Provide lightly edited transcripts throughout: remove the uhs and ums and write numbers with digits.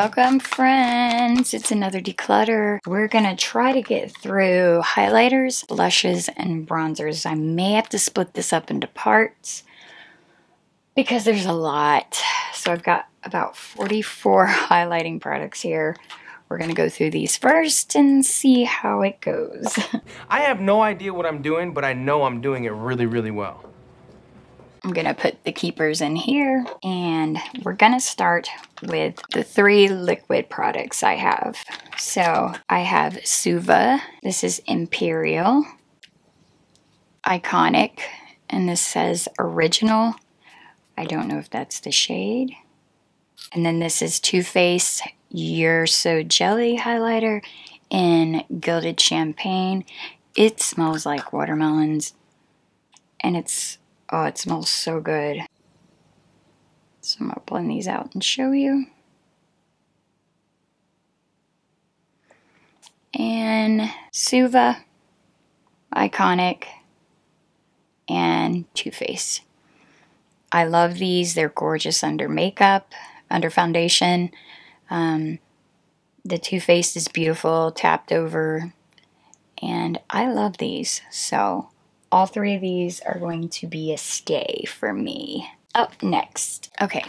Welcome, friends. It's another declutter. We're gonna try to get through highlighters, blushes, and bronzers. I may have to split this up into parts because there's a lot. So I've got about 44 highlighting products here. We're gonna go through these first and see how it goes. I have no idea what I'm doing, but I know I'm doing it really, really well. I'm gonna put the keepers in here, and we're gonna start with the 3 liquid products I have. So I have Suva, this is Imperial, Iconic, and this says Original. I don't know if that's the shade. And then this is Too Faced You're So Jelly highlighter in Gilded Champagne. It smells like watermelons, and oh, it smells so good. So I'm gonna blend these out and show you. And Suva, Iconic, and Too Faced. I love these. They're gorgeous under makeup, under foundation. The Too Faced is beautiful, tapped over, and I love these. So all 3 of these are going to be a stay for me. Up next, okay,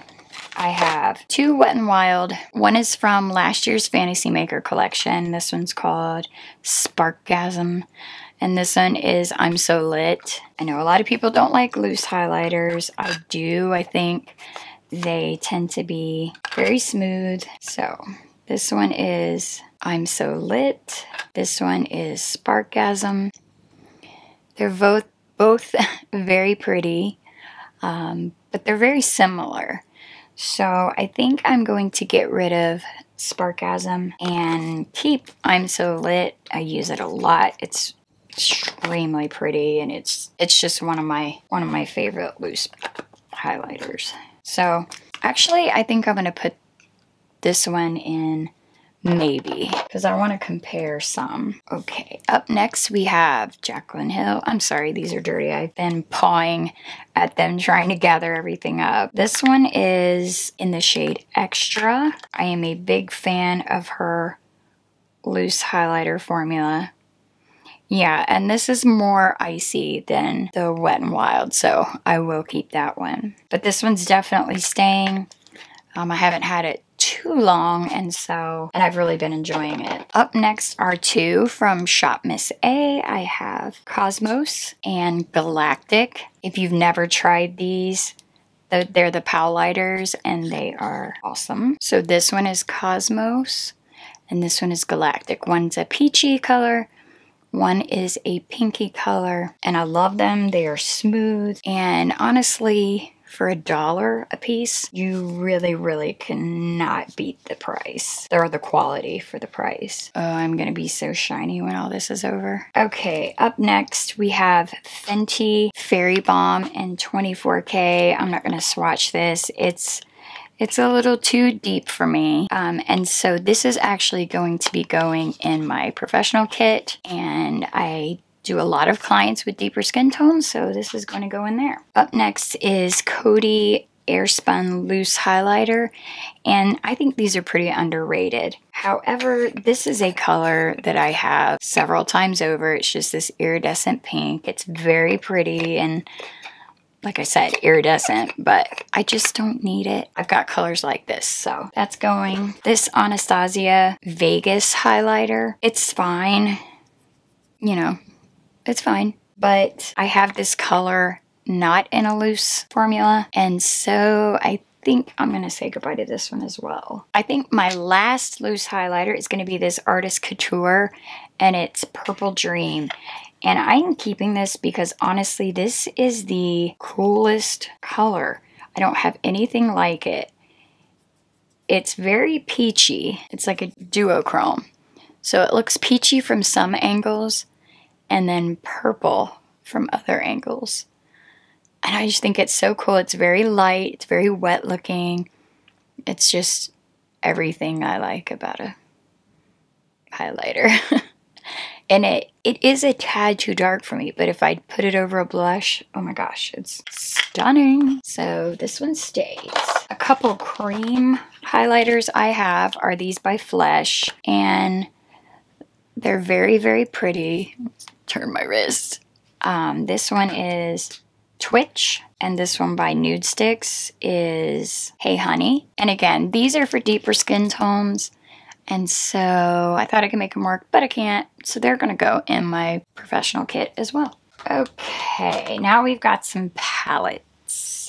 I have 2 Wet n Wild. One is from last year's Fantasy Maker collection. This one's called Sparkgasm. And this one is I'm So Lit. I know a lot of people don't like loose highlighters. I do. I think they tend to be very smooth. So this one is I'm So Lit. This one is Sparkgasm. They're both very pretty, but they're very similar. So I think I'm going to get rid of Sparkgasm and keep I'm So Lit. I use it a lot. It's extremely pretty, and it's just one of my favorite loose highlighters. So actually, I think I'm gonna put this one in maybe, because I want to compare some. Okay, up next we have Jaclyn Hill. I'm sorry, these are dirty. I've been pawing at them trying to gather everything up. This one is in the shade Extra. I am a big fan of her loose highlighter formula. Yeah, and this is more icy than the Wet n Wild, so I will keep that one. But this one's definitely staying. I haven't had it too long, and I've really been enjoying it. Up next are 2 from Shop Miss A. I have Cosmos and Galactic. If you've never tried these, they're the Powlighters, and they are awesome. So this one is Cosmos, and this one is Galactic. One's a peachy color, one is a pinky color, and I love them. They are smooth, and honestly, for $1 a piece, you really cannot beat the price or the quality for the price. Oh, I'm gonna be so shiny when all this is over. Okay, up next we have Fenty Fairy Bomb in 24K. I'm not gonna swatch this. It's a little too deep for me. And so this is actually going to be going in my professional kit, and I do a lot of clients with deeper skin tones, so this is going to go in there. Up next is Cody Airspun Loose Highlighter, and I think these are pretty underrated. However, this is a color that I have several times over. It's just this iridescent pink. It's very pretty, and like I said, iridescent, but I just don't need it. I've got colors like this, so that's going. This Anastasia Vegas highlighter, it's fine, you know, it's fine, but I have this color not in a loose formula, and so I think I'm gonna say goodbye to this one as well. I think my last loose highlighter is gonna be this Artist Couture, and it's Purple Dream. And I'm keeping this because honestly, this is the coolest color. I don't have anything like it. It's very peachy. It's like a duochrome. So it looks peachy from some angles and then purple from other angles. And I just think it's so cool. It's very light. It's very wet looking. It's just everything I like about a highlighter. And it is a tad too dark for me, but if I put it over a blush, oh my gosh, it's stunning. So this one stays. A couple cream highlighters I have are these by Flesh, and they're very, very pretty. Let's turn my wrist. This one is Twitch, and this one by Nude Sticks is Hey Honey. And again, these are for deeper skin tones, and so I thought I could make them work, but I can't. So they're gonna go in my professional kit as well. Okay, now we've got some palettes.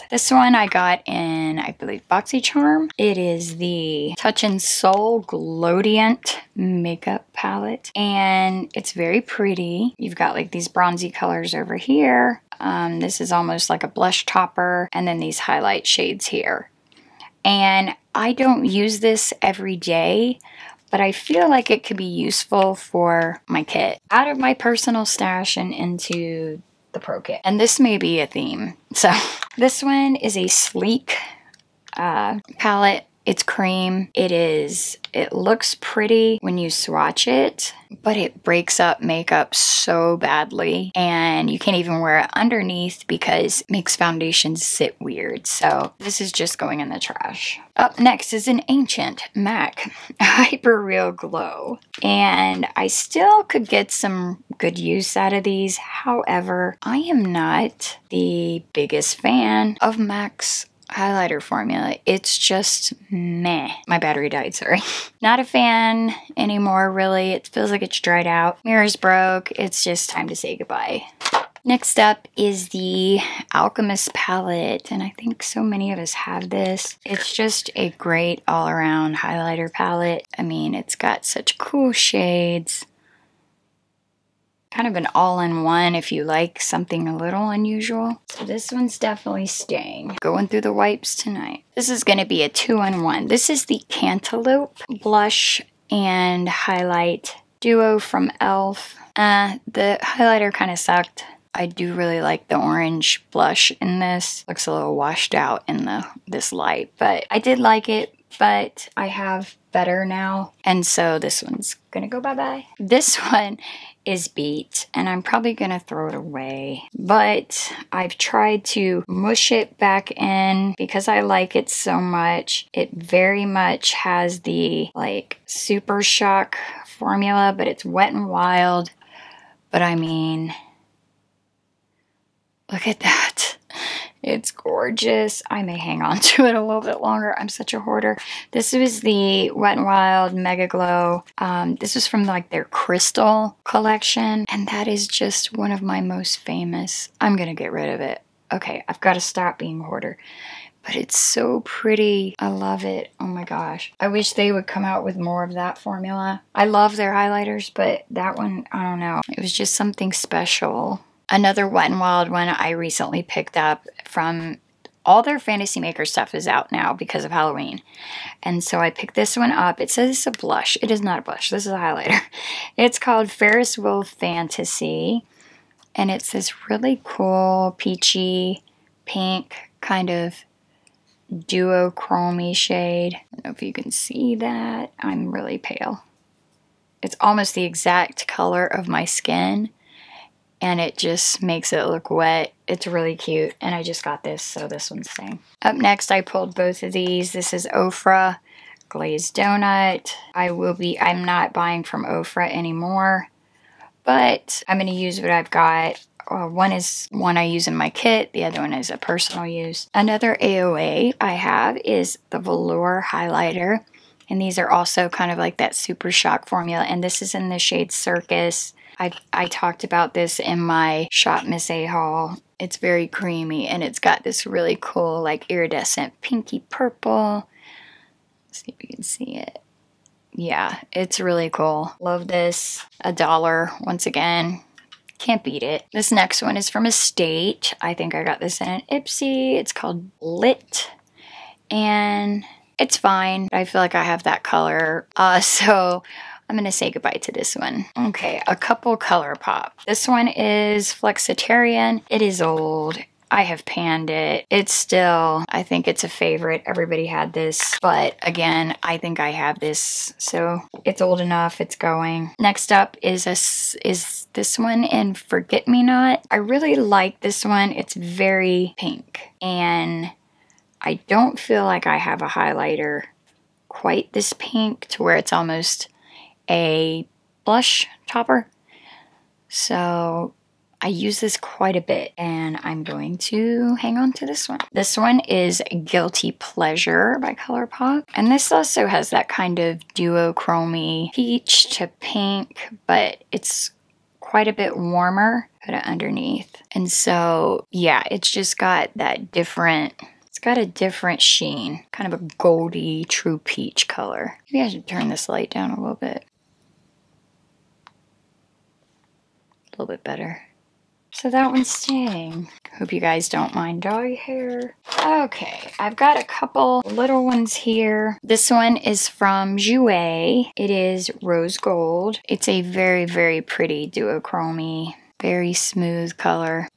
This one I got in, I believe, BoxyCharm. It is the Touch and Soul Glowdient makeup palette, and it's very pretty. You've got like these bronzy colors over here. This is almost like a blush topper, and then these highlight shades here. And I don't use this every day, but I feel like it could be useful for my kit. Out of my personal stash and into the pro kit. And this may be a theme. So this one is a sleek palette. It's cream. It looks pretty when you swatch it, but it breaks up makeup so badly, and you can't even wear it underneath because it makes foundations sit weird. So this is just going in the trash. Up next is an Ancient MAC Hyper Real Glow, and I still could get some good use out of these. However, I am not the biggest fan of MAC's highlighter formula. It's just meh. My battery died, sorry. Not a fan anymore, really. It feels like it's dried out. Mirrors broke. It's just time to say goodbye. Next up is the Alchemist Palette, and I think so many of us have this. It's just a great all-around highlighter palette. I mean, it's got such cool shades. Kind of an all-in-one if you like something a little unusual. So this one's definitely staying. Going through the wipes tonight. This is going to be a 2-in-1. This is the Cantaloupe Blush and Highlight Duo from e.l.f. The highlighter kind of sucked. I do really like the orange blush in this. Looks a little washed out in this light, but I did like it. But I have better now, and so this one's gonna go bye-bye. This one is Beat, and I'm probably gonna throw it away, but I've tried to mush it back in because I like it so much. It very much has the like Super Shock formula, but it's Wet n Wild. But I mean, look at that. It's gorgeous. I may hang on to it a little bit longer. I'm such a hoarder. This was the Wet n Wild Mega Glow. This was from like their Crystal collection, and that is just one of my most famous. I'm gonna get rid of it. Okay, I've got to stop being a hoarder. But it's so pretty. I love it. Oh my gosh. I wish they would come out with more of that formula. I love their highlighters, but that one, I don't know. It was just something special. Another Wet n Wild one I recently picked up from all their Fantasy Maker stuff is out now because of Halloween. And so I picked this one up. It says it's a blush. It is not a blush. This is a highlighter. It's called Ferris Wheel Fantasy. And it's this really cool peachy pink kind of duochrome shade. I don't know if you can see that. I'm really pale. It's almost the exact color of my skin, and it just makes it look wet. It's really cute, and I just got this, so this one's staying. Up next, I pulled both of these. This is Ofra Glazed Donut. I'm not buying from Ofra anymore, but I'm gonna use what I've got. One is one I use in my kit, the other one is a personal use. Another AOA I have is the Velour Highlighter, and these are also kind of like that Super Shock formula, and this is in the shade Circus. I talked about this in my Shop Miss A haul. It's very creamy, and it's got this really cool like iridescent pinky purple. Let's see if you can see it. Yeah, it's really cool. Love this. $1 once again. Can't beat it. This next one is from Estate. I think I got this in an Ipsy. It's called Lit, and it's fine. I feel like I have that color, so I'm gonna say goodbye to this one. Okay, a couple color pop. This one is Flexitarian. It is old. I have panned it. It's still, I think it's a favorite. Everybody had this, but again, I think I have this, so it's old enough. It's going. Next up is this one in Forget Me Not. I really like this one. It's very pink, and I don't feel like I have a highlighter quite this pink to where it's almost a blush topper. So I use this quite a bit, and I'm going to hang on to this one. This one is Guilty Pleasure by ColourPop. And this also has that kind of duochrome peach to pink, but it's quite a bit warmer. Put it underneath. And so, yeah, it's just got that different, it's got a different sheen. Kind of a goldy, true peach color. Maybe I should turn this light down a little bit. A little bit better. So that one's staying. Hope you guys don't mind doggy hair. Okay, I've got a couple little ones here. This one is from Jouer. It is rose gold. It's a very, very pretty duochrome, very smooth color.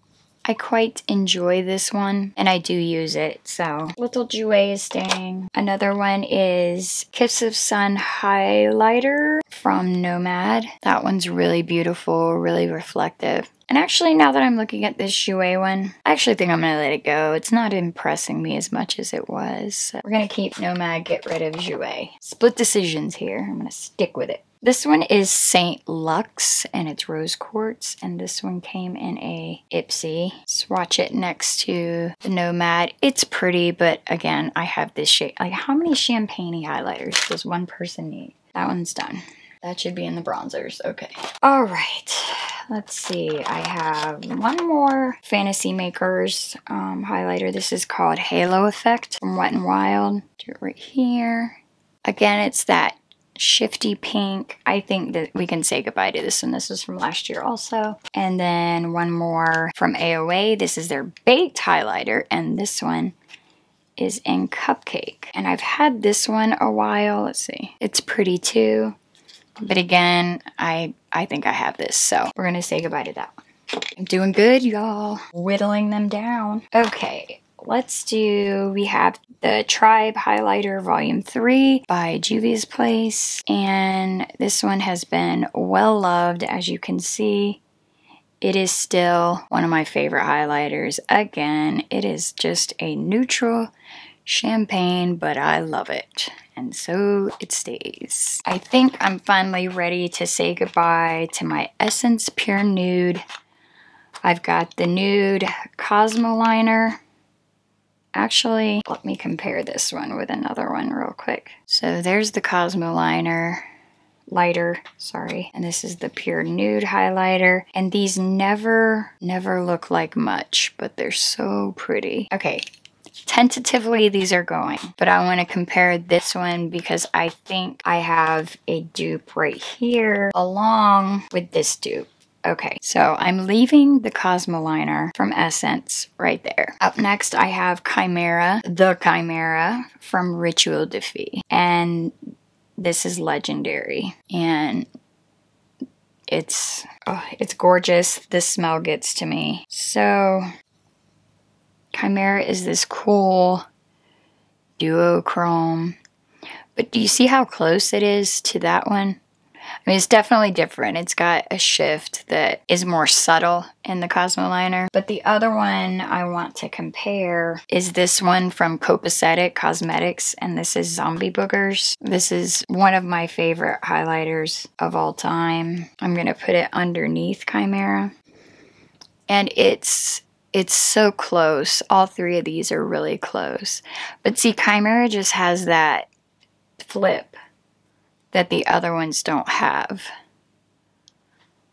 I quite enjoy this one, and I do use it, so little Jouer is staying. Another one is Kiss of Sun Highlighter from Nomad. That one's really beautiful, really reflective. And actually, now that I'm looking at this Jouer one, I actually think I'm going to let it go. It's not impressing me as much as it was. So we're going to keep Nomad, get rid of Jouer. Split decisions here. I'm going to stick with it. This one is Saint Lux, and it's rose quartz, and this one came in a Ipsy. Swatch it next to the Nomad. It's pretty, but again, I have this shade. Like, how many champagne highlighters does one person need? That one's done. That should be in the bronzers. Okay. All right. Let's see. I have one more Fantasy Makers highlighter. This is called Halo Effect from Wet n Wild. Do it right here. Again, it's that shifty pink. I think that we can say goodbye to this one. This was from last year also. And then one more from Aoa. This is their baked highlighter, and this one is in Cupcake. And I've had this one a while. Let's see. It's pretty too. But again, I think I have this, so we're going to say goodbye to that one. I'm doing good, y'all. Whittling them down. Okay, let's do, we have the Tribe Highlighter Volume 3 by Juvia's Place. And this one has been well loved, as you can see. It is still one of my favorite highlighters. Again, it is just a neutral champagne, but I love it. And so it stays. I think I'm finally ready to say goodbye to my Essence Pure Nude. I've got the Nude Cosmo Liner. Actually, let me compare this one with another one real quick. So there's the Cosmo Liner. Lighter, sorry. And this is the Pure Nude highlighter. And these never look like much, but they're so pretty. Okay. Tentatively, these are going, but I want to compare this one because I think I have a dupe right here along with this dupe. Okay, so I'm leaving the Cosmo Liner from Essence right there. Up next, I have Chimera, the Chimera from Ritual Defy, and this is legendary, and it's gorgeous. This smell gets to me. So Chimera is this cool duochrome, but do you see how close it is to that one? I mean, it's definitely different. It's got a shift that is more subtle in the Cosmo Liner. But the other one I want to compare is this one from Copacetic Cosmetics, and this is Zombie Boogers. This is one of my favorite highlighters of all time. I'm going to put it underneath Chimera. And it's so close. All three of these are really close. But see, Chimera just has that flip that the other ones don't have.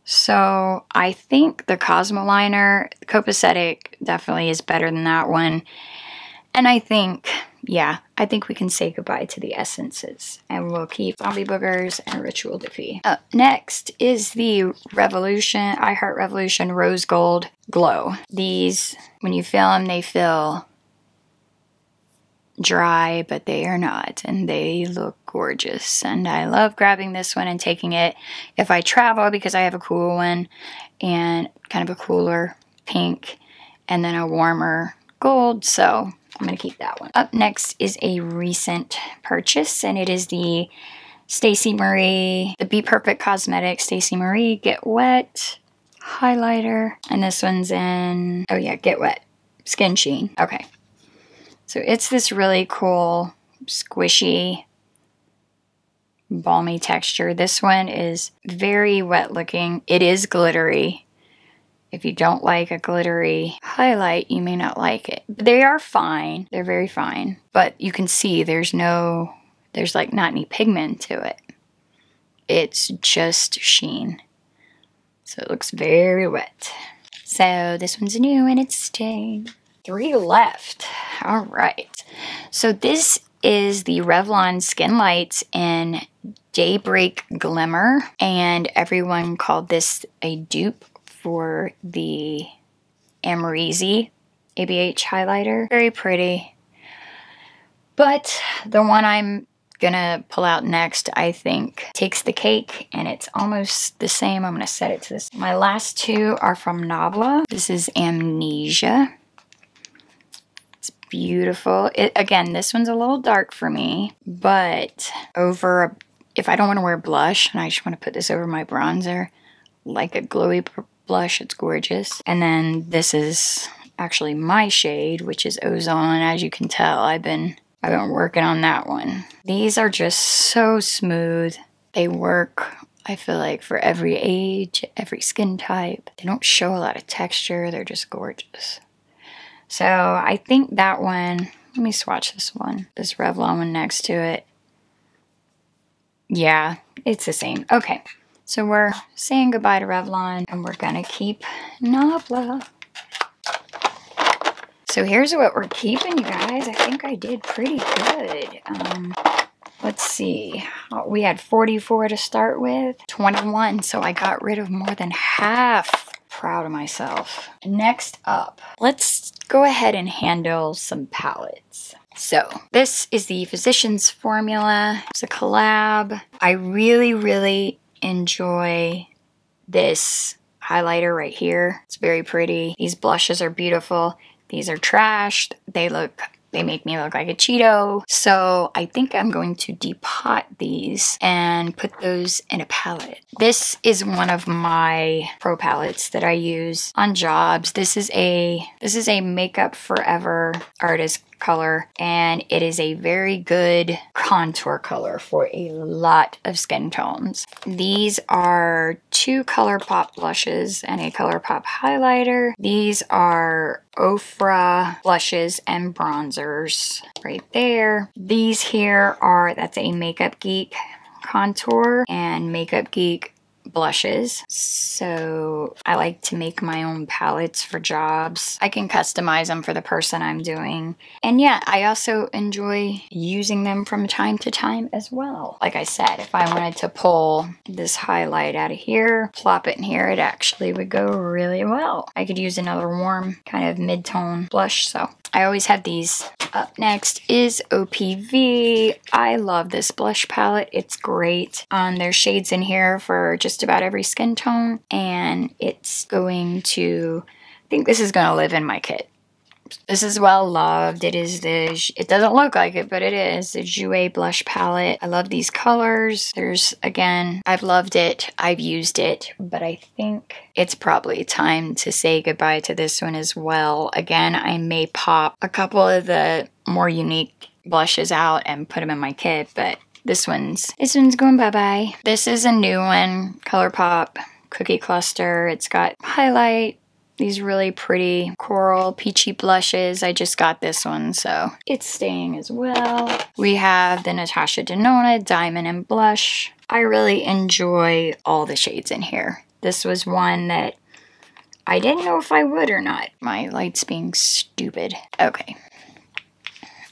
So I think the Cosmo Liner, Copacetic, definitely is better than that one. And I think, yeah, I think we can say goodbye to the essences. And we'll keep Zombie Boogers and Ritual Defy. Up next is the Revolution, I Heart Revolution Rose Gold Glow. These, when you feel them, they feel dry, but they are not, and they look gorgeous. And I love grabbing this one and taking it if I travel, because I have a cool one and kind of a cooler pink and then a warmer gold, so I'm going to keep that one. Up next is a recent purchase, and it is the Stacey Marie, the Be Perfect Cosmetics Stacey Marie Get Wet highlighter, and this one's in, oh yeah, Get Wet Skin Sheen. Okay. So it's this really cool, squishy, balmy texture. This one is very wet looking. It is glittery. If you don't like a glittery highlight, you may not like it. But they are fine. They're very fine. But you can see there's like not any pigment to it. It's just sheen. So it looks very wet. So this one's new and it's staying. 3 left. All right. So this is the Revlon Skin Lights in Daybreak Glimmer. And everyone called this a dupe for the Amrezy ABH highlighter. Very pretty. But the one I'm gonna pull out next, I think, takes the cake, and it's almost the same. I'm gonna set it to this. My last 2 are from Nabla. This is Amnesia. It's beautiful. Again, this one's a little dark for me, but if I don't want to wear blush and I just want to put this over my bronzer, like a glowy blush, it's gorgeous. And then this is actually my shade, which is Ozone. As you can tell, I've been working on that one. These are just so smooth. They work, I feel like, for every age, every skin type. They don't show a lot of texture. They're just gorgeous. So I think that one, let me swatch this one. This Revlon one next to it. Yeah, it's the same. Okay. So we're saying goodbye to Revlon, and we're gonna keep Nabla. So here's what we're keeping, you guys. I think I did pretty good. Let's see. We had 44 to start with. 21, so I got rid of more than half. Proud of myself. Next up, let's go ahead and handle some palettes. So this is the Physicians Formula. It's a collab. I really, really enjoy this highlighter right here. It's very pretty. These blushes are beautiful. These are trashed. They make me look like a Cheeto. So I think I'm going to depot these and put those in a palette. This is one of my pro palettes that I use on jobs. This is a Makeup Forever artist color, and it is a very good contour color for a lot of skin tones. These are 2 ColourPop blushes and a ColourPop highlighter. These are Ofra blushes and bronzers right there. These here are, that's a Makeup Geek contour and Makeup Geek blushes. So I like to make my own palettes for jobs. I can customize them for the person I'm doing. And yeah, I also enjoy using them from time to time as well. Like I said, if I wanted to pull this highlight out of here, plop it in here, it actually would go really well. I could use another warm kind of mid-tone blush, so I always have these. Up next is OPV. I love this blush palette. It's great. There's shades in here for just about every skin tone, and it's going to, I think this is going to live in my kit. This is well loved. It is it doesn't look like it, but it is the Jouer blush palette. I love these colors. Again, I've loved it. I've used it, but I think it's probably time to say goodbye to this one as well. Again, I may pop a couple of the more unique blushes out and put them in my kit, but this one's going bye-bye. This is a new one, ColourPop Cookie Cluster. It's got highlight, these really pretty coral peachy blushes. I just got this one, so it's staying as well. We have the Natasha Denona Diamond and Blush. I really enjoy all the shades in here. This was one that I didn't know if I would or not. My light's being stupid. Okay.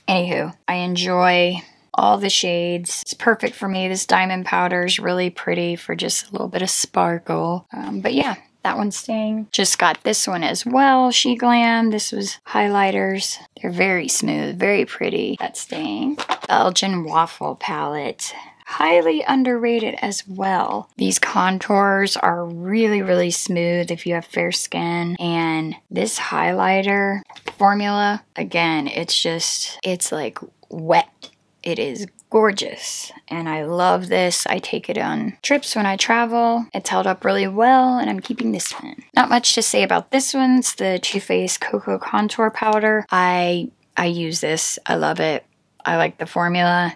Anywho, I enjoy all the shades. It's perfect for me. This diamond powder is really pretty for just a little bit of sparkle. But yeah. That one's staying. Just got this one as well. She Glam. This was highlighters. They're very smooth, very pretty. That's staying. Belgian Waffle Palette. Highly underrated as well. These contours are really, really smooth if you have fair skin. And this highlighter formula, again, it's like wet. It is gorgeous, and I love this. I take it on trips when I travel. It's held up really well, and I'm keeping this one. Not much to say about this one. It's the Too Faced Coco Contour Powder. I I use this. I love it. I like the formula.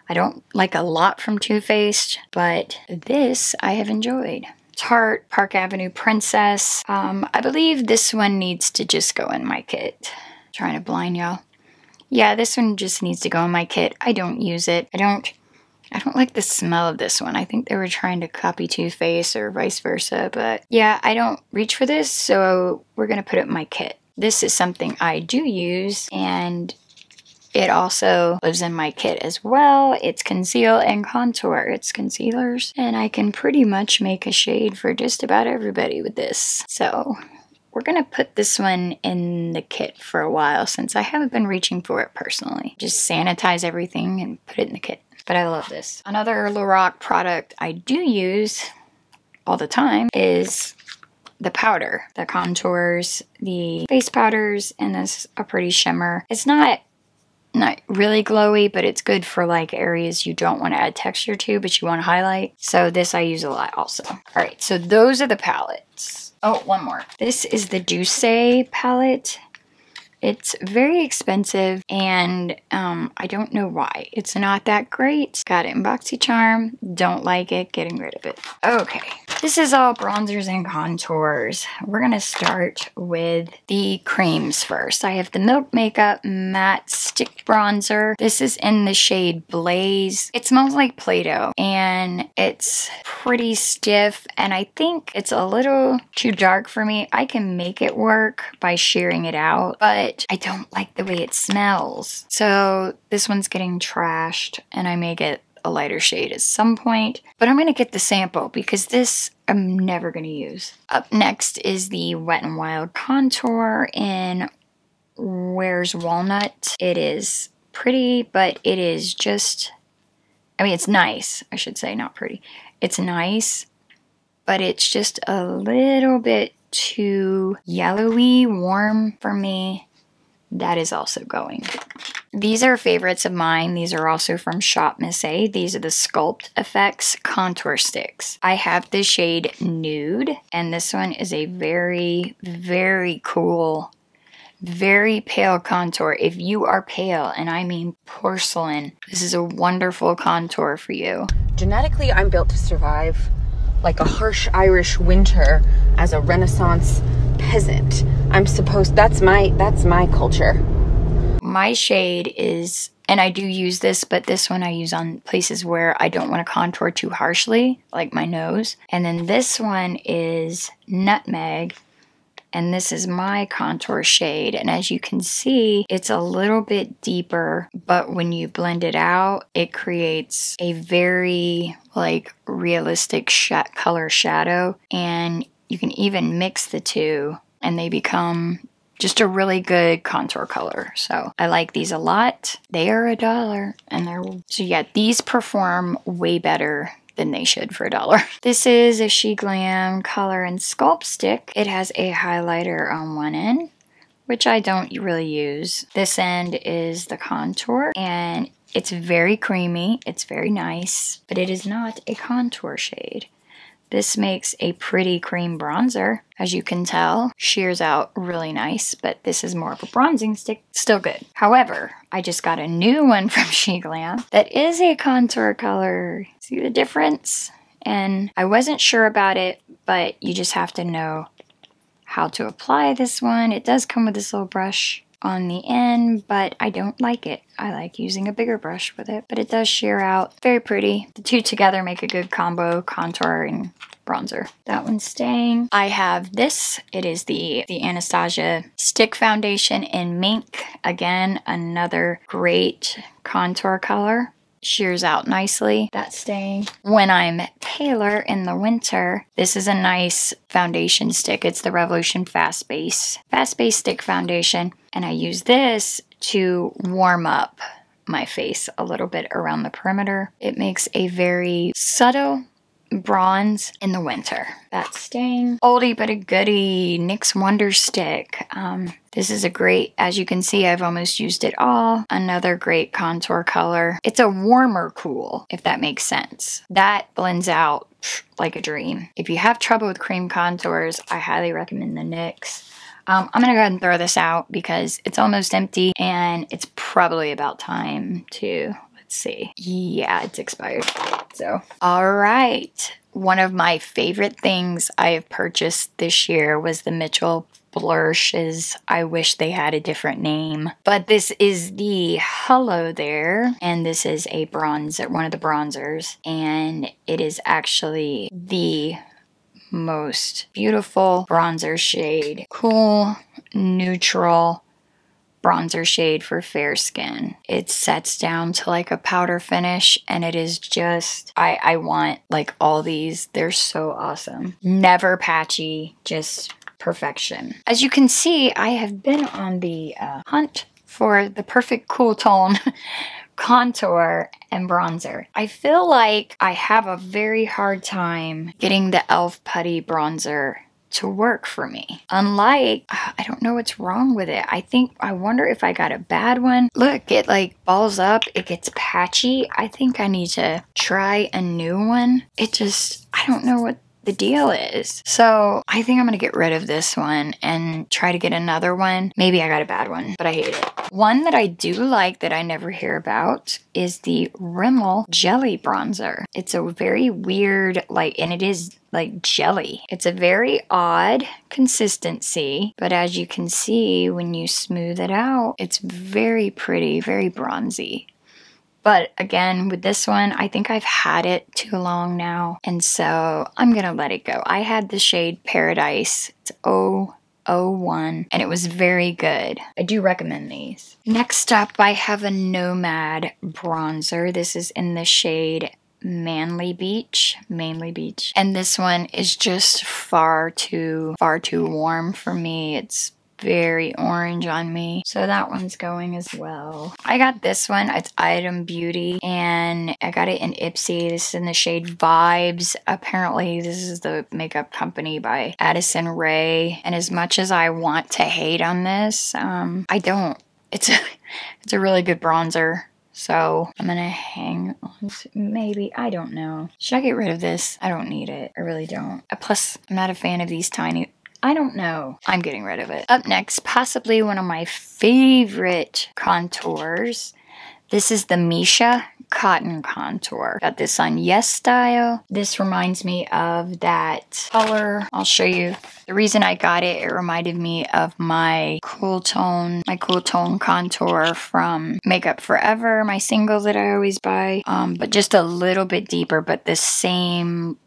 I don't like a lot from Too Faced, but this I have enjoyed. Tarte Park Avenue Princess. I believe this one needs to just go in my kit. Trying to blind y'all. Yeah, this one just needs to go in my kit. I don't use it. I don't like the smell of this one. I think they were trying to copy Too Faced or vice versa, but yeah, I don't reach for this, so we're gonna put it in my kit. This is something I do use, and it also lives in my kit as well. It's conceal and contour. It's concealers, and I can pretty much make a shade for just about everybody with this. So we're gonna put this one in the kit for a while since I haven't been reaching for it personally. Just sanitize everything and put it in the kit. But I love this. Another Lorac product I do use all the time is the powder that contours the face powders, and this a pretty shimmer. It's not really glowy, but it's good for like areas you don't want to add texture to, but you want to highlight. So this I use a lot also. All right, so those are the palettes. Oh, one more. This is the Douce palette. It's very expensive, and I don't know why. It's not that great. Got it in BoxyCharm. Don't like it. Getting rid of it. Okay. This is all bronzers and contours. We're going to start with the creams first. I have the Milk Makeup Matte Stick Bronzer. This is in the shade Blaze. It smells like Play-Doh, and it's pretty stiff, and I think it's a little too dark for me. I can make it work by shearing it out, but I don't like the way it smells. So this one's getting trashed, and I may get a lighter shade at some point, but I'm going to get the sample because this I'm never going to use. Up next is the Wet n Wild Contour in Where's Walnut. It is pretty, but it is just, I mean, it's nice. I should say, not pretty. It's nice, but it's just a little bit too yellowy, warm for me. That is also going. These are favorites of mine. These are also from Shop Miss A. These are the Sculpt Effects Contour Sticks. I have the shade Nude, and this one is a very, very cool, very pale contour. If you are pale, and I mean porcelain, this is a wonderful contour for you. Genetically, I'm built to survive like a harsh Irish winter as a Renaissance peasant. That's my culture. My shade is, and I do use this, but this one I use on places where I don't want to contour too harshly, like my nose. And then this one is Nutmeg, and this is my contour shade. And as you can see, it's a little bit deeper, but when you blend it out, it creates a very like realistic color shadow, and you can even mix the two and they become just a really good contour color. So I like these a lot. They are $1, and so yeah, these perform way better than they should for $1. This is a She Glam Color and Sculpt Stick. It has a highlighter on one end, which I don't really use. This end is the contour, and it's very creamy. It's very nice, but it is not a contour shade. This makes a pretty cream bronzer. As you can tell, shears out really nice, but this is more of a bronzing stick. Still good. However, I just got a new one from She Glam that is a contour color. See the difference? And I wasn't sure about it, but you just have to know how to apply this one. It does come with this little brush on the end, but I don't like it. I like using a bigger brush with it, but it does shear out. Very pretty. The two together make a good combo, contour and bronzer. That one's staying. I have this. It is the Anastasia Stick Foundation in Mink. Again, another great contour color. Shears out nicely. That's staying. When I'm paler in the winter, this is a nice foundation stick. It's the Revolution Fast Base Stick Foundation, and I use this to warm up my face a little bit around the perimeter. It makes a very subtle bronze in the winter. That's staying. Oldie but a goodie, NYX Wonder Stick. This is a great, as you can see, I've almost used it all. Another great contour color. It's a warmer cool, if that makes sense. That blends out like a dream. If you have trouble with cream contours, I highly recommend the NYX. I'm gonna go ahead and throw this out because it's almost empty and it's probably about time to, let's see. Yeah, it's expired. So, all right. One of my favorite things I have purchased this year was the Mitchell Blushes. I wish they had a different name. But this is the Hello There. And this is a bronzer, one of the bronzers. And it is actually the most beautiful bronzer shade. Cool, neutral bronzer shade for fair skin. It sets down to like a powder finish and it is just, I want like all these. They're so awesome. Never patchy, just perfection. As you can see, I have been on the hunt for the perfect cool tone contour and bronzer. I feel like I have a very hard time getting the e.l.f. Putty Bronzer to work for me. Unlike, I don't know what's wrong with it. I wonder if I got a bad one. Look, it like balls up, it gets patchy. I think I need to try a new one. It just, I don't know what the deal is. So I think I'm gonna get rid of this one and try to get another one. Maybe I got a bad one, but I hate it. One that I do like that I never hear about is the Rimmel Jelly Bronzer. It's a very weird, like, and it is like jelly. It's a very odd consistency, but as you can see, when you smooth it out, it's very pretty, very bronzy. But again, with this one, I think I've had it too long now, and so I'm gonna let it go. I had the shade Paradise. It's 001, and it was very good. I do recommend these. Next up, I have a Nomad Bronzer. This is in the shade Mainly Beach, and this one is just far too warm for me. It's very orange on me, so that one's going as well. I got this one, it's Item Beauty, and I got it in Ipsy. This is in the shade Vibes. Apparently this is the makeup company by Addison Rae, and as much as I want to hate on this, I don't. It's a really good bronzer. So I'm gonna hang on to, maybe, I don't know. Should I get rid of this? I don't need it. I really don't. Plus, I'm not a fan of these tiny, I don't know. I'm getting rid of it. Up next, possibly one of my favorite contours. This is the Misha Cotton Contour. Got this on Yes Style. This reminds me of that color. I'll show you. The reason I got it, it reminded me of my cool tone contour from Makeup Forever, my single that I always buy. But just a little bit deeper, but the same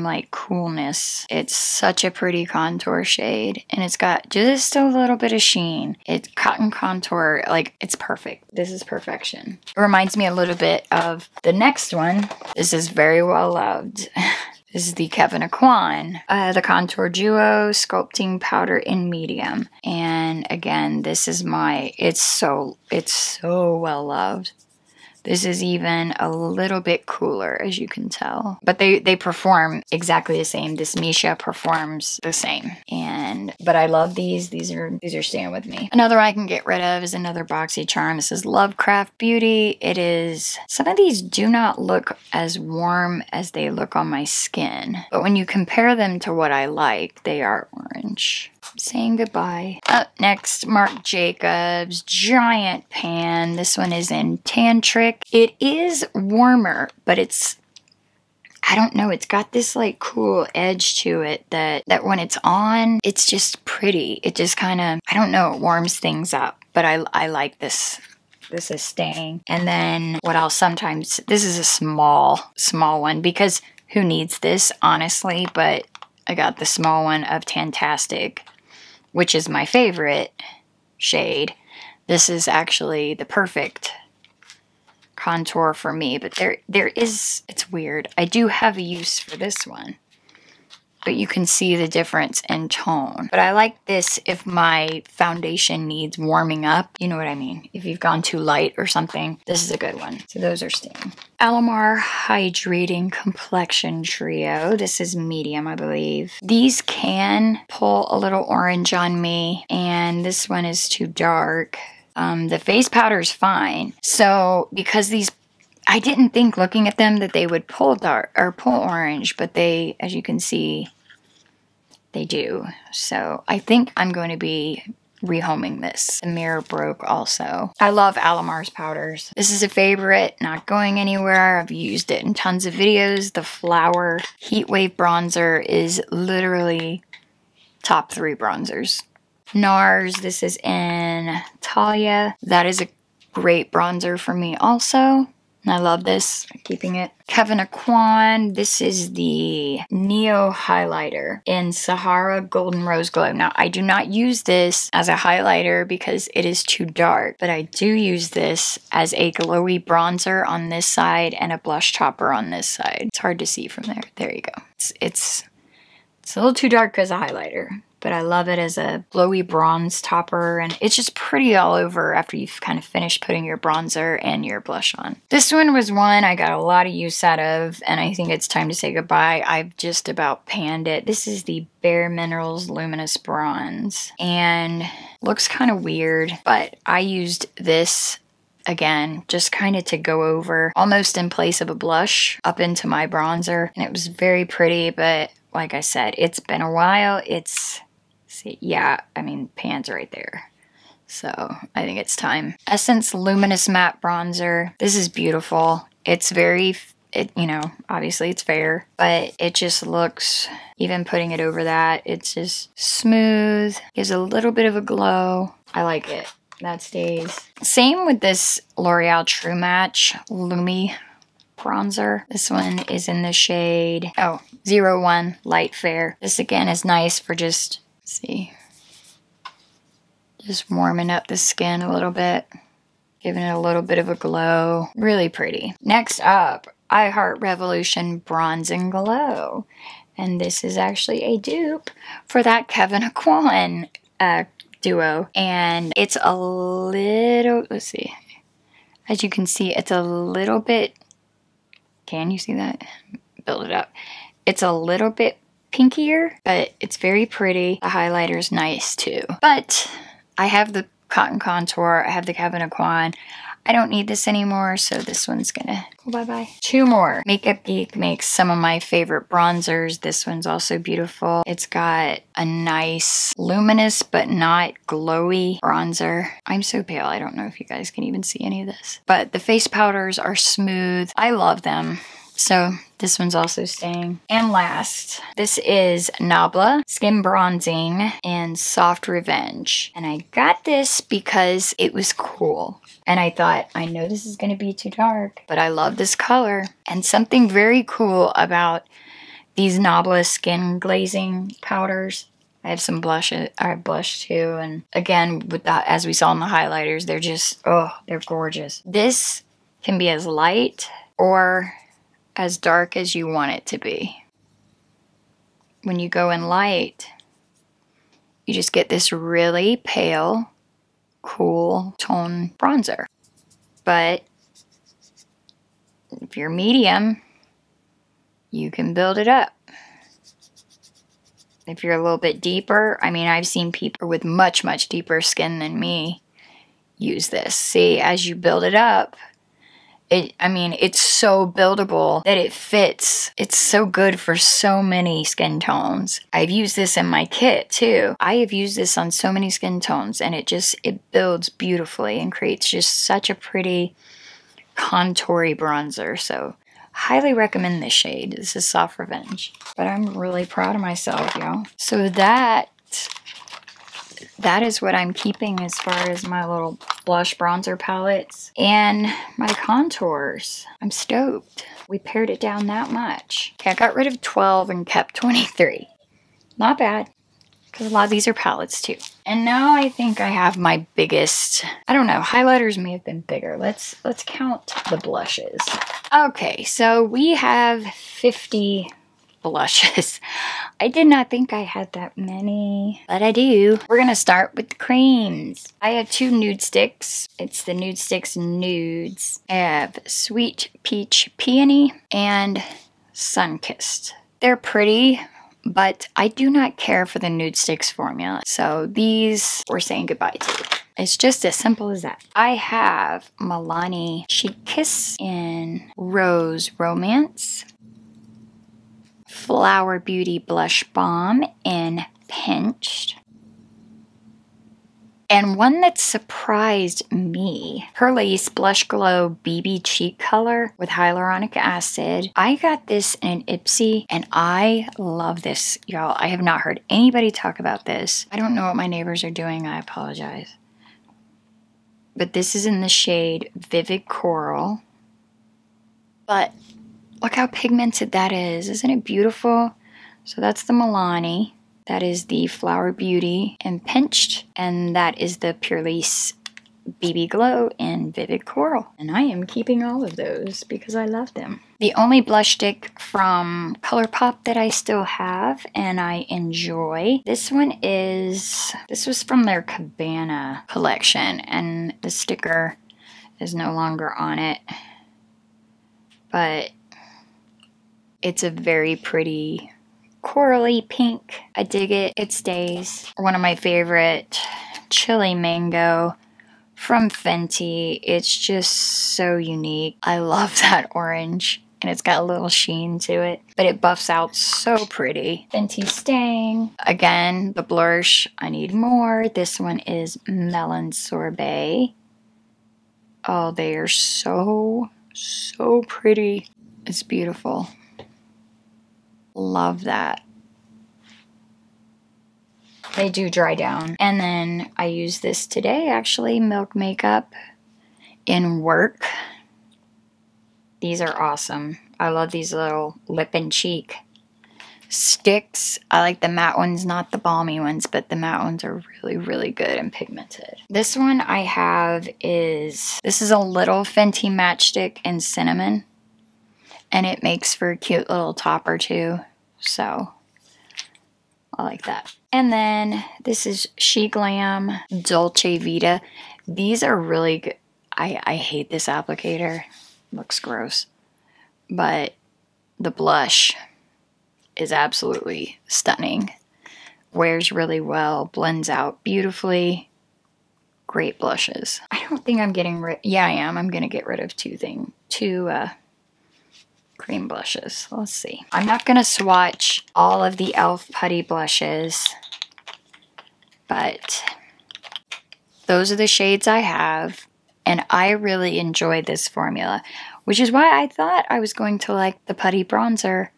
like coolness. It's such a pretty contour shade, and it's got just a little bit of sheen. It's cotton contour, like, it's perfect. This is perfection. It reminds me a little bit of the next one. This is very well loved. This is the Kevyn Aucoin, the Contour Duo Sculpting Powder in Medium. And again, this is it's so well loved. This is even a little bit cooler, as you can tell. But they perform exactly the same. This Misha performs the same. But I love these. These are staying with me. Another I can get rid of is another BoxyCharm. This is Lovecraft Beauty. It is, some of these do not look as warm as they look on my skin. But when you compare them to what I like, they are orange. Saying goodbye. Up next, Marc Jacobs Giant Pan. This one is in Tantric. It is warmer, but it's, I don't know, it's got this like cool edge to it that when it's on, it's just pretty. It just kind of, I don't know, it warms things up. But I like this. This is staying. And then what else? Sometimes, this is a small one because who needs this, honestly? But I got the small one of Tantastic, which is my favorite shade. This is actually the perfect contour for me, but there is, it's weird. I do have a use for this one, but you can see the difference in tone. But I like this if my foundation needs warming up. You know what I mean? If you've gone too light or something, this is a good one. So those are staying. Alamar Hydrating Complexion Trio. This is medium, I believe. These can pull a little orange on me, and this one is too dark. The face powder is fine. So because these, I didn't think looking at them that they would pull dark or pull orange, but they, as you can see, they do. So I think I'm going to be rehoming this. The mirror broke also. I love Alamar's powders. This is a favorite, not going anywhere. I've used it in tons of videos. The Flower Heatwave Bronzer is literally top 3 bronzers. NARS, this is in Talia. That is a great bronzer for me also. I love this, keeping it. Kevyn Aucoin, this is the Neo Highlighter in Sahara Golden Rose Glow. Now, I do not use this as a highlighter because it is too dark, but I do use this as a glowy bronzer on this side and a blush topper on this side. It's hard to see from there. There you go. It's a little too dark as a highlighter, but I love it as a glowy bronze topper, and it's just pretty all over after you've kind of finished putting your bronzer and your blush on. This one was one I got a lot of use out of, and I think it's time to say goodbye. I've just about panned it. This is the Bare Minerals Luminous Bronze, and looks kind of weird, but I used this again, just kind of to go over, almost in place of a blush, up into my bronzer, and it was very pretty, but like I said, it's been a while. See, yeah, I mean, pan's right there. So I think it's time. Essence Luminous Matte Bronzer. This is beautiful. It's very, you know, obviously it's fair, but it just looks, even putting it over that, it's just smooth, gives a little bit of a glow. I like it. That stays. Same with this L'Oreal True Match Lumi bronzer. This one is in the shade 01 Light Fair. This again is nice for just, see, just warming up the skin a little bit, giving it a little bit of a glow. Really pretty. Next up, I Heart Revolution Bronze and Glow, and this is actually a dupe for that Kevyn Aucoin duo, and it's a little, let's see, as you can see, it's a little bit, can you see that? Build it up. It's a little bit pinkier, but it's very pretty. The highlighter is nice too. But I have the Cotton Contour. I have the Kevyn Aucoin. I don't need this anymore, so this one's gonna go bye-bye. 2 more. Makeup Geek makes some of my favorite bronzers. This one's also beautiful. It's got a nice luminous but not glowy bronzer. I'm so pale, I don't know if you guys can even see any of this. But the face powders are smooth. I love them. So this one's also staying. And last, this is Nabla Skin Bronzing in Soft Revenge. And I got this because it was cool. And I thought, I know this is going to be too dark, but I love this color. And something very cool about these Nabla skin glazing powders. I have some blush. I have blush too. And again, with that, as we saw in the highlighters, they're just, oh, they're gorgeous. This can be as light or as dark as you want it to be. When you go in light, you just get this really pale, cool tone bronzer. But if you're medium, you can build it up. If you're a little bit deeper, I mean, I've seen people with much, much deeper skin than me use this. See, as you build it up, I mean, it's so buildable that it fits. It's so good for so many skin tones. I've used this in my kit too. I have used this on so many skin tones, and it builds beautifully and creates just such a pretty contoury bronzer. So highly recommend this shade. This is Soft Revenge. But I'm really proud of myself, y'all. So that is what I'm keeping as far as my little blush bronzer palettes and my contours. I'm stoked. We pared it down that much. Okay, I got rid of 12 and kept 23. Not bad, because a lot of these are palettes too. And now I think I have my biggest, I don't know, highlighters may have been bigger. Let's count the blushes. Okay, so we have 50 blushes. I did not think I had that many, but I do. We're gonna start with the creams. I have 2 nude sticks. It's the Nude Sticks Nudes. I have Sweet Peach Peony and Sunkissed. They're pretty, but I do not care for the Nude Sticks formula. So these we're saying goodbye to. It's just as simple as that. I have Milani Chic Kiss in Rose Romance, Flower Beauty Blush Balm in Pinched. And one that surprised me, her Lace Blush Glow BB Cheek Color with hyaluronic acid. I got this in an Ipsy and I love this, y'all. I have not heard anybody talk about this. I don't know what my neighbors are doing. I apologize. But this is in the shade Vivid Coral. But look how pigmented that is. Isn't it beautiful? So that's the Milani. That is the Flower Beauty in Pinched, and that is the Pure Lace BB Glow in Vivid Coral. And I am keeping all of those because I love them. The only blush stick from ColourPop that I still have and I enjoy, this was from their Cabana collection, and the sticker is no longer on it, but it's a very pretty corally pink. I dig it. It stays. One of my favorite, Chili Mango from Fenty. It's just so unique. I love that orange, and it's got a little sheen to it, but it buffs out so pretty. Fenty Stang. Again, the blush. I need more. This one is Melon Sorbet. Oh, they are so pretty. It's beautiful. Love that. They do dry down. And then I use this today, actually, Milk Makeup in Work. These are awesome. I love these little lip and cheek sticks. I like the matte ones, not the balmy ones, but the matte ones are really good and pigmented. This one I have this is a little Fenty Matchstick in Cinnamon. And it makes for a cute little topper too. So I like that. And then this is She Glam Dolce Vita. These are really good. I hate this applicator. Looks gross. But the blush is absolutely stunning. Wears really well. Blends out beautifully. Great blushes. I don't think I'm getting rid... Yeah, I am. I'm going to get rid of two cream blushes. Let's see. I'm not going to swatch all of the e.l.f. Putty blushes, but those are the shades I have, and I really enjoy this formula, which is why I thought I was going to like the Putty Bronzer,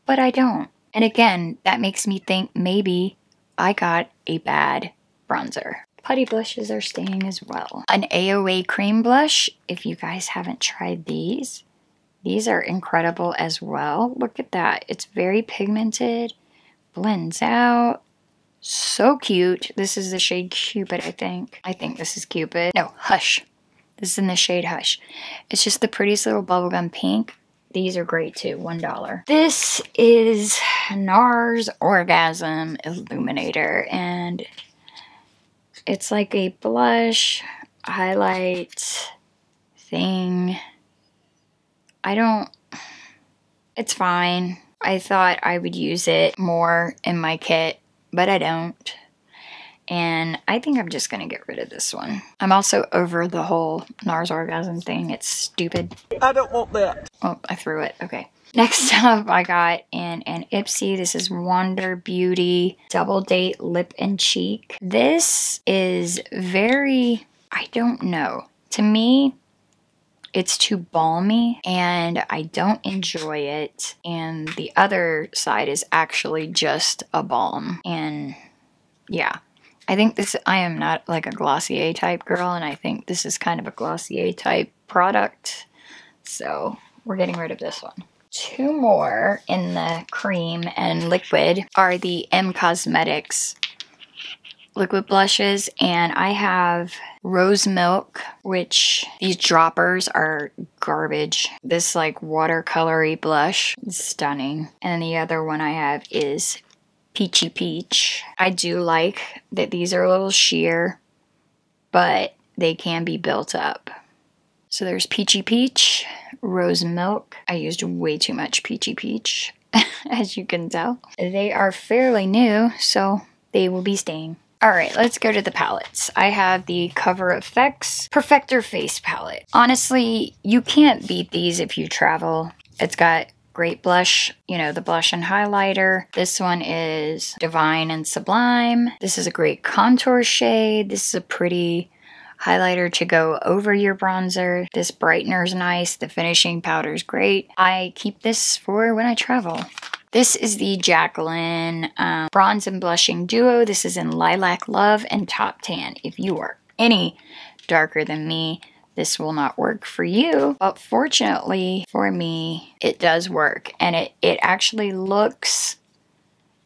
but I don't. And again, that makes me think maybe I got a bad bronzer. Putty blushes are staying as well. An Aoa Cream Blush, if you guys haven't tried these are incredible as well. Look at that. It's very pigmented, blends out. So cute. This is the shade Cupid, I think. I think this is Cupid. No, Hush. This is in the shade Hush. It's just the prettiest little bubblegum pink. These are great too, $1. This is NARS Orgasm Illuminator, and it's like a blush highlight thing. It's fine. I thought I would use it more in my kit, but I don't. And I think I'm just gonna get rid of this one. I'm also over the whole NARS Orgasm thing. It's stupid. I don't want that. Oh, I threw it. Okay. Next up, I got in an Ipsy. This is Wander Beauty Double Date Lip and Cheek. This is very, I don't know. To me, it's too balmy and I don't enjoy it. And the other side is actually just a balm. And yeah, I think I am not like a Glossier type girl, and I think this is kind of a Glossier type product. So we're getting rid of this one. Two more in the cream and liquid are the M Cosmetics liquid blushes, and I have Rose Milk, which these droppers are garbage. This like watercolory blush is stunning. And the other one I have is Peachy Peach. I do like that these are a little sheer, but they can be built up. So there's Peachy Peach, Rose Milk. I used way too much Peachy Peach, as you can tell. They are fairly new, so they will be staying. Alright, let's go to the palettes. I have the Cover FX Perfector Face Palette. Honestly, you can't beat these if you travel. It's got great blush, you know, the blush and highlighter. This one is Divine and Sublime. This is a great contour shade. This is a pretty highlighter to go over your bronzer. This brightener's nice. The finishing powder's great. I keep this for when I travel. This is the Jaclyn Bronze and Blushing Duo. This is in Lilac Love and Top Tan. If you are any darker than me, this will not work for you. But fortunately for me, it does work. And it actually looks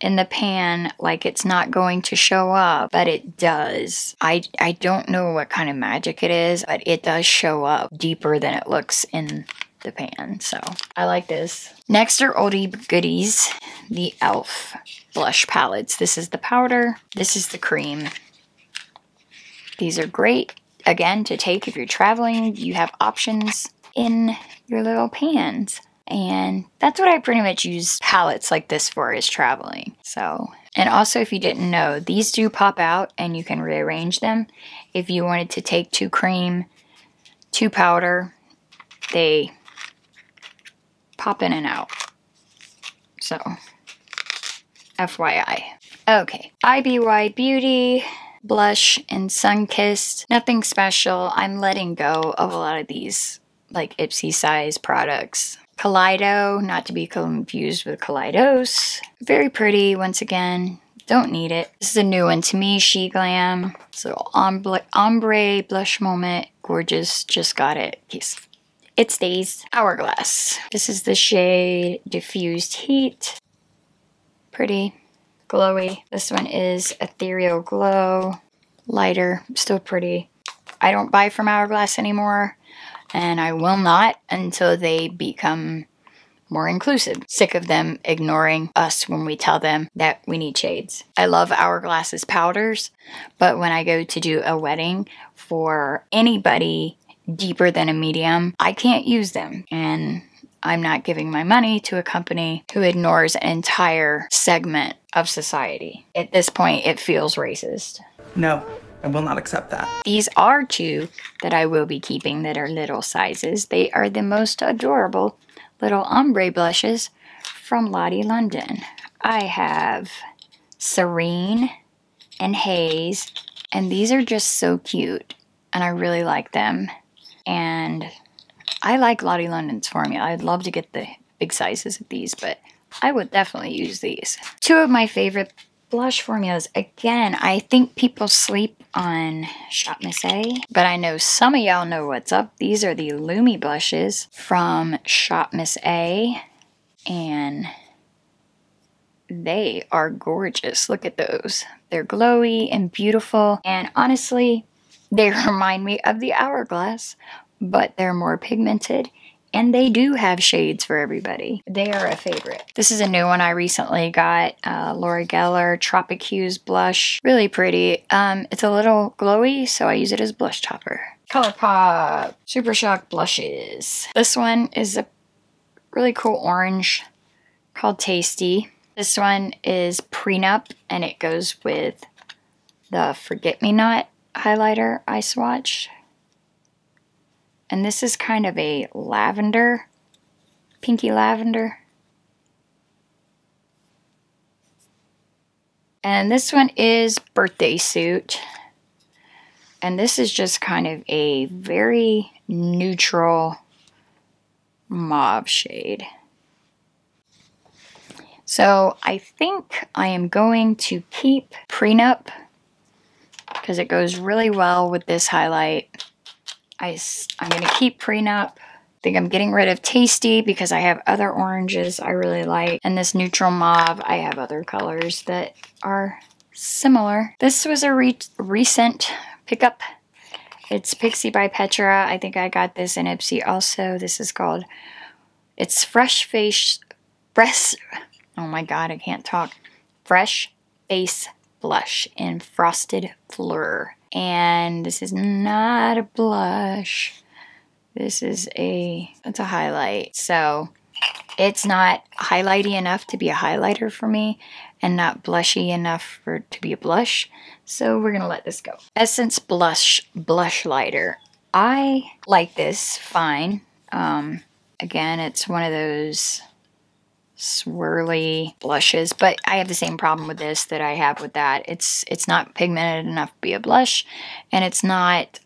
in the pan like it's not going to show up, but it does. I don't know what kind of magic it is, but it does show up deeper than it looks in the pan, so I like this. Next are oldie goodies, the e.l.f. blush palettes. This is the powder, this is the cream. These are great, again, to take if you're traveling. You have options in your little pans, and that's what I pretty much use palettes like this for, is traveling. So, and also, if you didn't know, these do pop out and you can rearrange them. If you wanted to take 2 cream, 2 powder, they pop in and out. So, FYI. Okay, IBY Beauty blush in Sunkissed. Nothing special. I'm letting go of a lot of these like Ipsy size products. Kaleido, not to be confused with Kaleidos. Very pretty, once again. Don't need it. This is a new one to me, She Glam. So ombre blush moment. Gorgeous. Just got it. Yes. It stays. Hourglass. This is the shade Diffused Heat. Pretty. Glowy. This one is Ethereal Glow. Lighter. Still pretty. I don't buy from Hourglass anymore, and I will not until they become more inclusive. Sick of them ignoring us when we tell them that we need shades. I love Hourglass's powders, but when I go to do a wedding for anybody deeper than a medium, I can't use them, and I'm not giving my money to a company who ignores an entire segment of society. At this point, it feels racist. No, I will not accept that. These are 2 that I will be keeping that are little sizes. They are the most adorable little ombre blushes from Lottie London. I have Serene and Haze, and these are just so cute, and I really like them. And I like Lottie London's formula. I'd love to get the big sizes of these, but I would definitely use these. 2 of my favorite blush formulas. Again, I think people sleep on Shop Miss A, but I know some of y'all know what's up. These are the Lumi blushes from Shop Miss A, and they are gorgeous. Look at those. They're glowy and beautiful, and honestly, they remind me of the Hourglass, but they're more pigmented, and they do have shades for everybody. They are a favorite. This is a new one I recently got, Laura Geller Tropic Hues blush. Really pretty. It's a little glowy, so I use it as blush topper. ColourPop Super Shock blushes. This one is a really cool orange called Tasty. This one is Prenup, and it goes with the Forget Me Not highlighter I swatched. And this is kind of a lavender, pinky lavender. And this one is Birthday Suit. And this is just kind of a very neutral mauve shade. So I think I am going to keep Prenup because it goes really well with this highlight. I'm going to keep Prenup. I think I'm getting rid of Tasty because I have other oranges I really like. And this neutral mauve, I have other colors that are similar. This was a recent pickup. It's Pixie by Petra. I think I got this in Ipsy also. This is called, it's Fresh Face, oh my god, I can't talk. Fresh Face Blush in Frosted Fleur. And this is not a blush. This is it's a highlight. So it's not highlighty enough to be a highlighter for me, and not blushy enough to be a blush. So we're gonna let this go. Essence Blush Lighter. I like this fine. Again, it's one of those swirly blushes, but I have the same problem with this that I have with that. It's not pigmented enough to be a blush, and it's not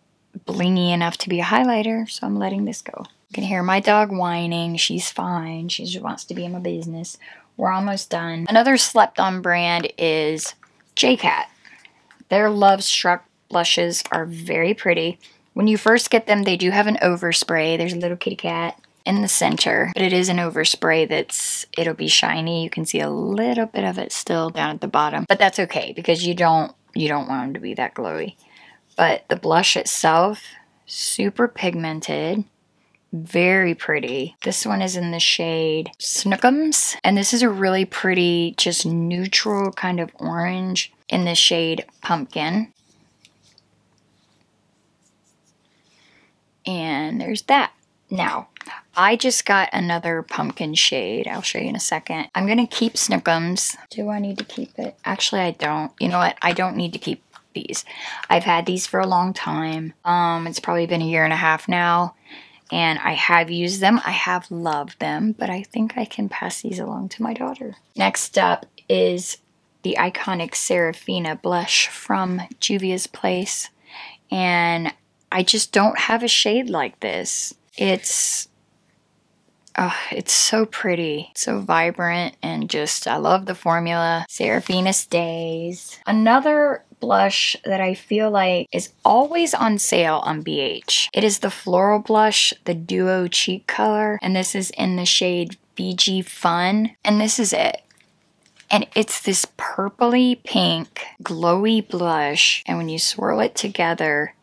blingy enough to be a highlighter, so I'm letting this go. You can hear my dog whining. She's fine. She just wants to be in my business. We're almost done. Another slept on brand is Jaclyn. Their Love Struck blushes are very pretty. When you first get them, they do have an overspray. There's a little kitty cat in the center, but it is an overspray it'll be shiny. You can see a little bit of it still down at the bottom, but that's okay because you don't want them to be that glowy. But the blush itself, super pigmented, very pretty. This one is in the shade Snookums, and this is a really pretty, just neutral kind of orange in the shade Pumpkin. And there's that. Now, I just got another pumpkin shade. I'll show you in a second. I'm going to keep Snookums. Do I need to keep it? Actually, I don't. You know what? I don't need to keep these. I've had these for a long time. It's probably been 1.5 years now. And I have used them. I have loved them. But I think I can pass these along to my daughter. Next up is the iconic Seraphina Blush from Juvia's Place. And I just don't have a shade like this. It's so pretty, so vibrant, and just, I love the formula. Seraphina stays. Another blush that I feel like is always on sale on BH. It is the Floral Blush, the Duo Cheek color, and this is in the shade BG Fun, and this is it. And it's this purpley pink, glowy blush, and when you swirl it together,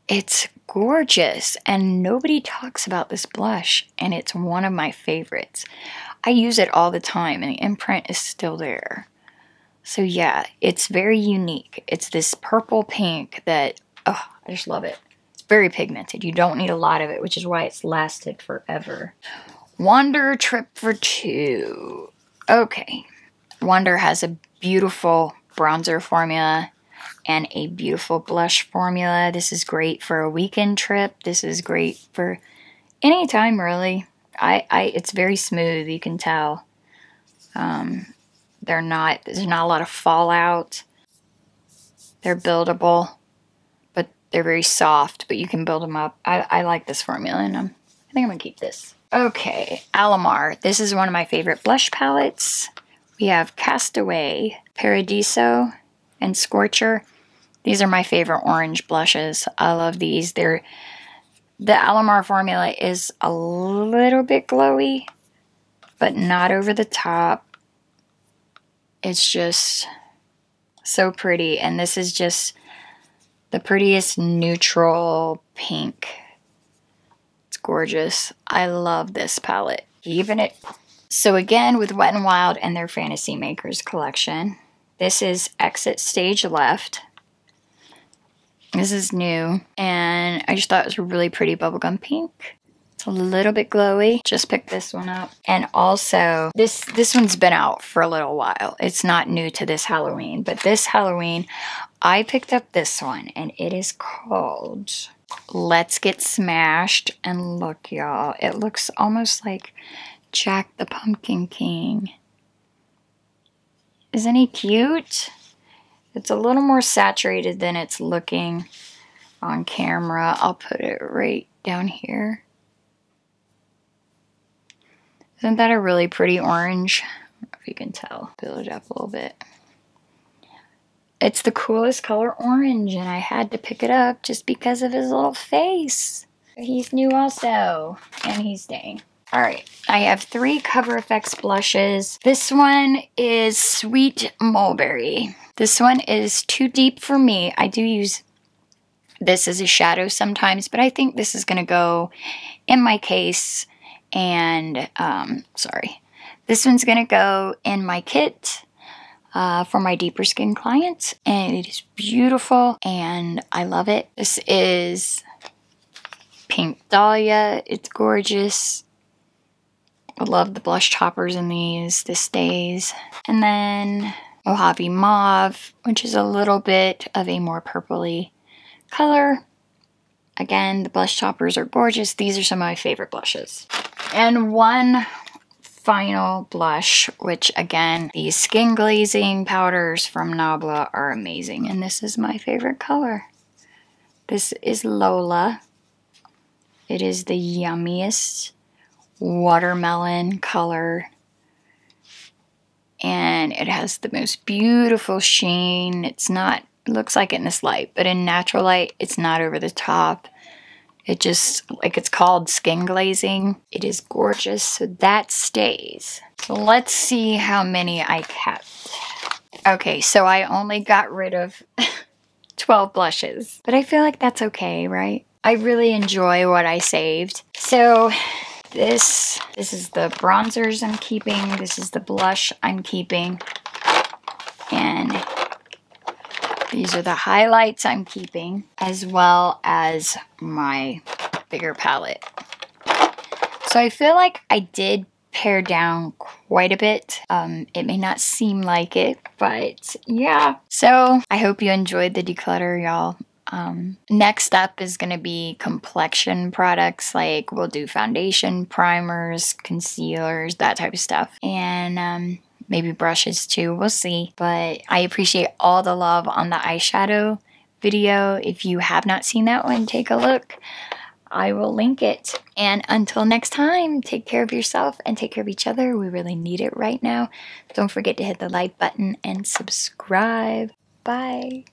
it's gorgeous, and nobody talks about this blush, and it's one of my favorites. I use it all the time, and the imprint is still there. So yeah, it's very unique. It's this purple pink that, oh, I just love it. It's very pigmented. You don't need a lot of it, which is why it's lasted forever. Wander Trip for Two. Okay, Wander has a beautiful bronzer formula and a beautiful blush formula. This is great for a weekend trip. This is great for any time, really. It's very smooth, you can tell. There's not a lot of fallout. They're buildable, but they're very soft, but you can build them up. I like this formula, and I think I'm gonna keep this. Okay, Alamar. This is one of my favorite blush palettes. We have Castaway, Paradiso, and Scorcher. These are my favorite orange blushes. I love these. The Alamar formula is a little bit glowy, but not over the top. It's just so pretty. And this is just the prettiest neutral pink. It's gorgeous. I love this palette. Keeping it. So again, with Wet n Wild and their Fantasy Makers collection, this is Exit Stage Left. This is new, and I just thought it was a really pretty bubblegum pink. It's a little bit glowy. Just picked this one up. And also, this one's been out for a little while. It's not new to this Halloween, but this Halloween, I picked up this one, and it is called Let's Get Smashed. And look, y'all, it looks almost like Jack the Pumpkin King. Isn't he cute? It's a little more saturated than it's looking on camera. I'll put it right down here. Isn't that a really pretty orange? I don't know if you can tell. Build it up a little bit. It's the coolest color orange, and I had to pick it up just because of his little face. He's new also, and he's staying. Alright, I have 3 Cover FX blushes. This one is Sweet Mulberry. This one is too deep for me. I do use this as a shadow sometimes, but I think this is going to go in my case. And, this one's going to go in my kit for my deeper skin clients. And it is beautiful, and I love it. This is Pink Dahlia. It's gorgeous. I love the blush toppers in these. This stays. And then Mojave Mauve, which is a little bit of a more purpley color. Again, the blush toppers are gorgeous. These are some of my favorite blushes. And one final blush, which again, these skin glazing powders from Nabla are amazing. And this is my favorite color. This is Lola. It is the yummiest watermelon color. And it has the most beautiful sheen. It looks like it in this light, but in natural light, it's not over the top. It just, like, it's called skin glazing. It is gorgeous, so that stays. So let's see how many I kept. Okay, so I only got rid of 12 blushes, but I feel like that's okay, right? I really enjoy what I saved. So this is the bronzers I'm keeping. This is the blush I'm keeping. And these are the highlights I'm keeping, as well as my bigger palette. So I feel like I did pare down quite a bit. It may not seem like it, but yeah. So I hope you enjoyed the declutter, y'all. Next up is going to be complexion products, like we'll do foundation, primers, concealers, that type of stuff. And maybe brushes too, we'll see. But I appreciate all the love on the eyeshadow video. If you have not seen that one, take a look. I will link it. And until next time, take care of yourself and take care of each other. We really need it right now. Don't forget to hit the like button and subscribe. Bye.